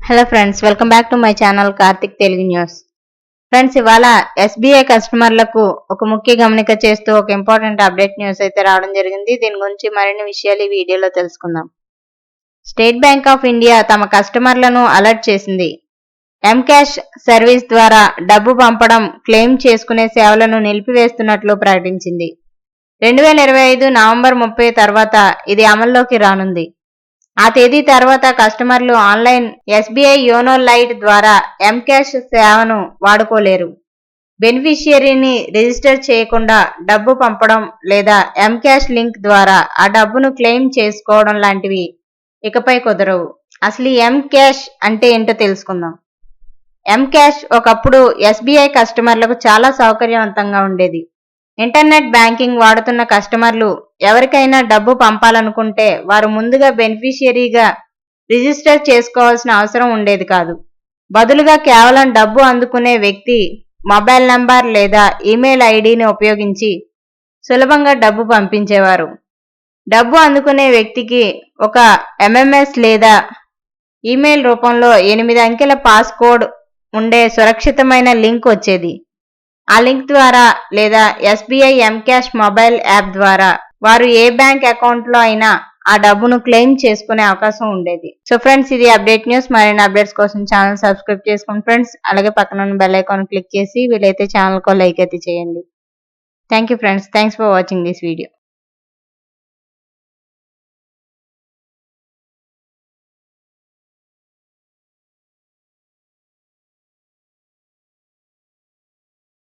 Hello friends, welcome back to my channel Karthik Telugu news. Friends, ఇవాళ SBI కస్టమర్లకు ఒక ముఖ్య గమనిక చేస్తూ ఒక ఇంపార్టెంట్ అప్డేట్ న్యూస్ అయితే రావడం జరిగింది. దీని గురించి మరిన్ని విషయాలు ఈ వీడియోలో తెలుసుకుందాం. స్టేట్ బ్యాంక్ ఆఫ్ ఇండియా తమ కస్టమర్లను అలర్ట్ చేసింది. ఎంక్యాష్ సర్వీస్ ద్వారా డబ్బు పంపడం, క్లెయిమ్ చేసుకునే సేవలను నిలిపివేస్తున్నట్లు ప్రకటించింది. 2025 నవంబర్ 30 తర్వాత ఇది అమల్లోకి రానుంది. ఆ తేదీ తర్వాత కస్టమర్లు ఆన్లైన్ ఎస్బీఐ యోనో లైట్ ద్వారా ఎంక్యాష్ సేవను వాడుకోలేరు. బెనిఫిషియరీని రిజిస్టర్ చేయకుండా డబ్బు పంపడం లేదా ఎంక్యాష్ లింక్ ద్వారా ఆ డబ్బును క్లెయిమ్ చేసుకోవడం లాంటివి ఇకపై కుదరవు. అసలు ఈ ఎంక్యాష్ అంటే ఏంటో తెలుసుకుందాం. ఎంక్యాష్ ఒకప్పుడు ఎస్బీఐ కస్టమర్లకు చాలా సౌకర్యవంతంగా ఉండేది. ఇంటర్నెట్ బ్యాంకింగ్ వాడుతున్న కస్టమర్లు ఎవరికైనా డబ్బు పంపాలనుకుంటే వారు ముందుగా బెనిఫిషియరీగా రిజిస్టర్ చేసుకోవాల్సిన అవసరం ఉండేది కాదు. బదులుగా కేవలం డబ్బు అందుకునే వ్యక్తి మొబైల్ నంబర్ లేదా ఈమెయిల్ ఐడిని ఉపయోగించి సులభంగా డబ్బు పంపించేవారు. డబ్బు అందుకునే వ్యక్తికి ఒక ఎంఎంఎస్ లేదా ఈమెయిల్ రూపంలో 8 అంకెల పాస్కోడ్ ఉండే సురక్షితమైన లింక్ వచ్చేది. ఆ లింక్ ద్వారా లేదా ఎస్బీఐ ఎంక్యాష్ మొబైల్ యాప్ ద్వారా వారు ఏ బ్యాంక్ అకౌంట్లో అయినా ఆ డబ్బును క్లెయిమ్ చేసుకునే అవకాశం ఉండేది. సో ఫ్రెండ్స్, ఇది అప్డేట్ న్యూస్. మరిన్ని అప్డేట్స్ కోసం ఛానల్ సబ్స్క్రైబ్ చేసుకోండి ఫ్రెండ్స్. అలాగే పక్కన ఉన్న బెల్ ఐకాన్ క్లిక్ చేసి వీలైతే ఛానల్కో లైక్ అయితే చేయండి. Thank you friends. Thanks for watching this video.